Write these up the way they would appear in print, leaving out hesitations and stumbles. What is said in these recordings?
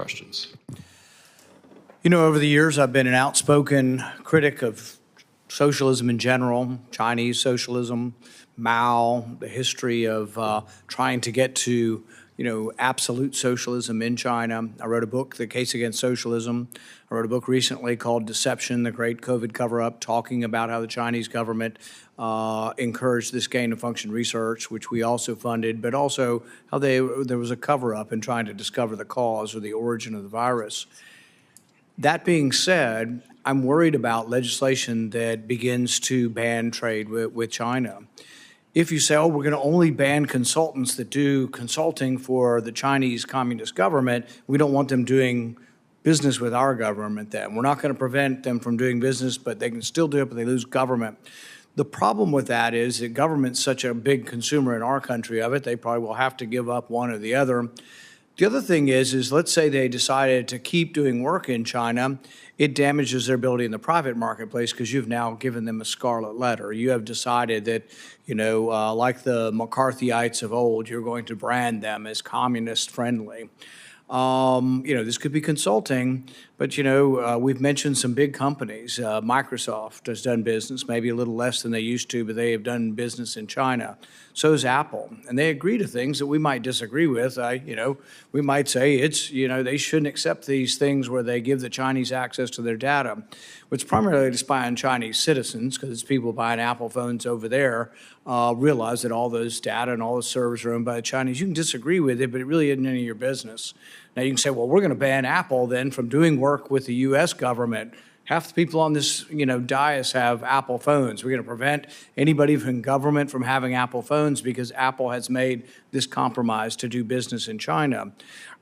questions. You know, over the years, I've been an outspoken critic of socialism in general, Chinese socialism, Mao, the history of trying to get to, absolute socialism in China. I wrote a book, The Case Against Socialism. I wrote a book recently called Deception, the Great COVID Cover-Up, talking about how the Chinese government encouraged this gain-of-function research, which we also funded, but also how there was a cover-up in trying to discover the cause or the origin of the virus. That being said, I'm worried about legislation that begins to ban trade with China. If you say, oh, we're going to only ban consultants that do consulting for the Chinese Communist government, we don't want them doing business with our government then. We're not going to prevent them from doing business, but they can still do it, but they lose government. The problem with that is that government's such a big consumer in our country of it, they probably will have to give up one or the other. The other thing is let's say they decided to keep doing work in China, it damages their ability in the private marketplace because you've now given them a scarlet letter. You have decided that, like the McCarthyites of old, you're going to brand them as communist friendly. This could be consulting, but, we've mentioned some big companies. Microsoft has done business, maybe a little less than they used to, but they have done business in China. So is Apple. And they agree to things that we might disagree with. We might say they shouldn't accept these things where they give the Chinese access to their data, which primarily to spy on Chinese citizens, because it's people buying Apple phones over there, realize that all those data and all the servers are owned by the Chinese. You can disagree with it, but it really isn't any of your business. Now you can say, well, we're going to ban Apple then from doing work with the U.S. government. Half the people on this, dais have Apple phones. We're going to prevent anybody from government from having Apple phones because Apple has made this compromise to do business in China.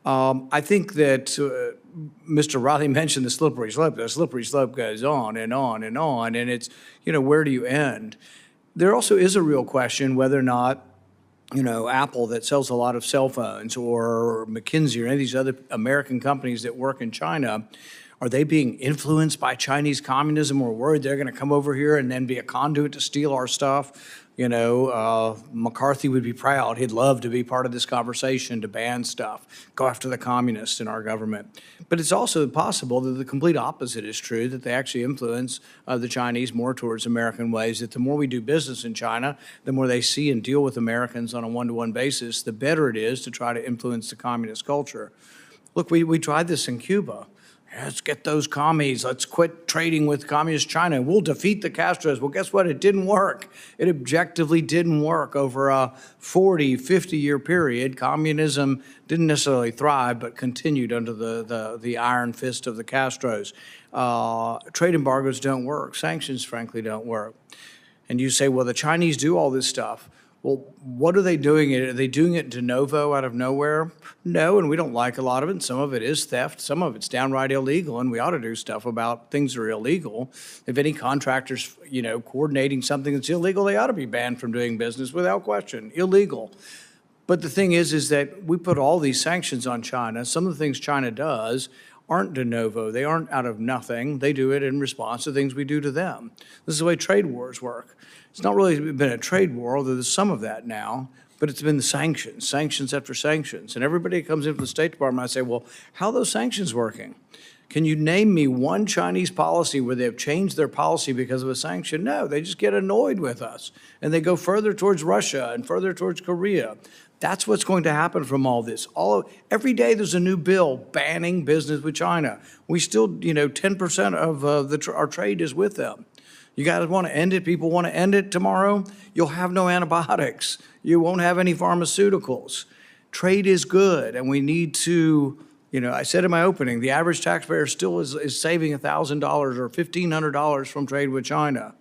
I think that Mr. Riley mentioned the slippery slope. The slippery slope goes on and on and on, and it's, where do you end? There also is a real question whether or not Apple that sells a lot of cell phones or McKinsey or any of these other American companies that work in China, are they being influenced by Chinese communism? We're worried they're going to come over here and then be a conduit to steal our stuff. McCarthy would be proud. He'd love to be part of this conversation to ban stuff, go after the communists in our government. But it's also possible that the complete opposite is true, that they actually influence the Chinese more towards American ways, that the more we do business in China, the more they see and deal with Americans on a one-to-one basis, the better it is to try to influence the communist culture. Look, we tried this in Cuba. Let's get those commies. Let's quit trading with communist China. We'll defeat the Castros. Well, guess what? It didn't work. It objectively didn't work. Over a 40, 50-year period, communism didn't necessarily thrive, but continued under the iron fist of the Castros. Trade embargoes don't work. Sanctions, frankly, don't work. And you say, well, the Chinese do all this stuff. Well, what are they doing? Are they doing it de novo out of nowhere? No, and we don't like a lot of it. Some of it is theft. Some of it's downright illegal, and we ought to do stuff about things that are illegal. If any contractor's, coordinating something that's illegal, they ought to be banned from doing business without question. Illegal. But the thing is that we put all these sanctions on China. Some of the things China does aren't de novo. They aren't out of nothing. They do it in response to things we do to them. This is the way trade wars work. It's not really been a trade war, although there's some of that now, but it's been the sanctions after sanctions. And everybody comes in from the State Department, I say, well, how are those sanctions working? Can you name me one Chinese policy where they've changed their policy because of a sanction? No, they just get annoyed with us, and they go further towards Russia and further towards Korea. That's what's going to happen from all this. Every day there's a new bill banning business with China. We still, 10% of our trade is with them. You guys want to end it? People want to end it tomorrow? You'll have no antibiotics. You won't have any pharmaceuticals. Trade is good, and we need to, I said in my opening, the average taxpayer still is saving $1,000 or $1,500 from trade with China.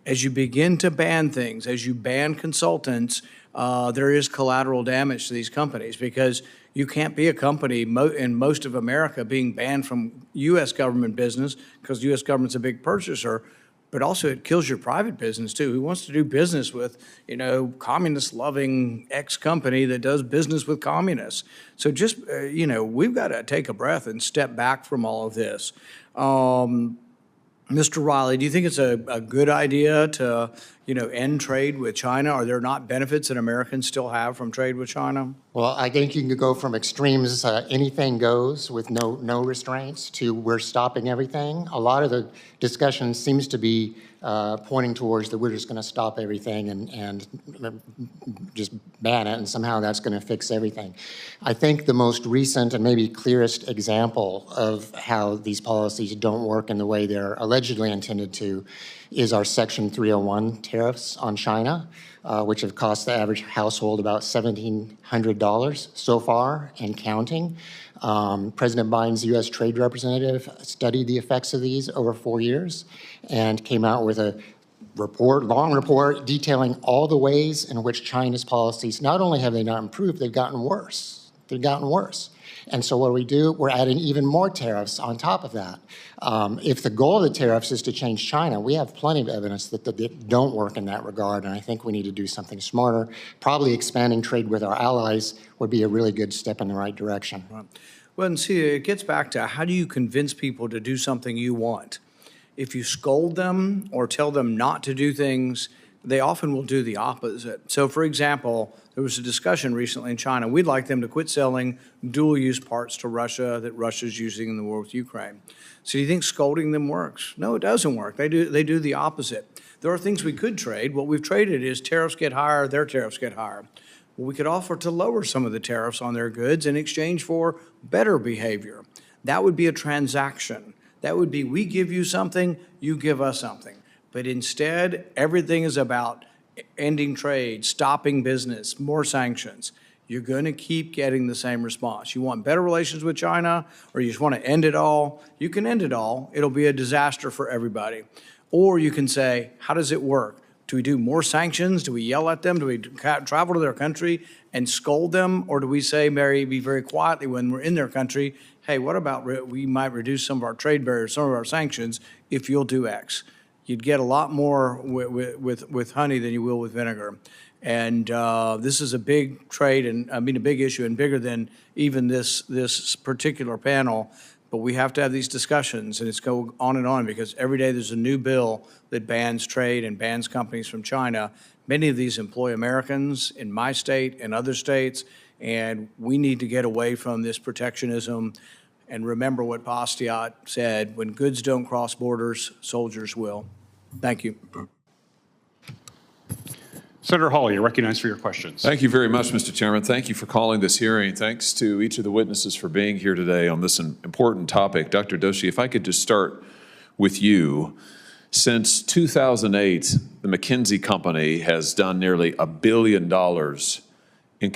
As you begin to ban things, as you ban consultants, there is collateral damage to these companies because you can't be a company in most of America being banned from U.S. government business because the U.S. government's a big purchaser. But also it kills your private business too. Who wants to do business with, communist-loving ex-company that does business with communists? So just, we've got to take a breath and step back from all of this. Mr. Riley, do you think it's a good idea to, end trade with China? Are there not benefits that Americans still have from trade with China? Well, I think you can go from extremes, anything goes with no restraints, to we're stopping everything. A lot of the discussion seems to be pointing towards that we're just going to stop everything and just ban it, and somehow that's going to fix everything. I think the most recent and maybe clearest example of how these policies don't work in the way they're allegedly intended to is our Section 301 tariffs on China, which have cost the average household about $1,700 so far and counting. President Biden's U.S. trade representative studied the effects of these over 4 years and came out with a long report detailing all the ways in which China's policies, not only have they not improved, they've gotten worse. They've gotten worse. And so what do? We're adding even more tariffs on top of that. If the goal of the tariffs is to change China, we have plenty of evidence that they don't work in that regard, and I think we need to do something smarter. Probably expanding trade with our allies would be a really good step in the right direction. Right. Well, and see, it gets back to how do you convince people to do something you want? If you scold them or tell them not to do things, they often will do the opposite. So, for example, there was a discussion recently in China. We'd like them to quit selling dual-use parts to Russia that Russia's using in the war with Ukraine. So do you think scolding them works? No, it doesn't work. They do the opposite. There are things we could trade. What we've traded is tariffs get higher, their tariffs get higher. Well, we could offer to lower some of the tariffs on their goods in exchange for better behavior. That would be a transaction. That would be, we give you something, you give us something. But instead, everything is about ending trade, stopping business, more sanctions. You're going to keep getting the same response. You want better relations with China, or you just want to end it all? You can end it all. It'll be a disaster for everybody. Or you can say, how does it work? Do we do more sanctions? Do we yell at them? Do we travel to their country and scold them? Or do we say, be very quietly when we're in their country, hey, what about we might reduce some of our trade barriers, some of our sanctions, if you'll do X? You'd get a lot more with honey than you will with vinegar. And this is a big trade, and a big issue, and bigger than even this particular panel. But we have to have these discussions, and it's go on and on, because every day there's a new bill that bans trade and bans companies from China. Many of these employ Americans in my state and other states, and we need to get away from this protectionism and remember what Bastiat said: when goods don't cross borders, soldiers will. Thank you. Senator Hall, you're recognized for your questions. Thank you very much, Mr. Chairman. Thank you for calling this hearing. Thanks to each of the witnesses for being here today on this important topic. Dr. Doshi, if I could just start with you. Since 2008, the McKinsey Company has done nearly $1 billion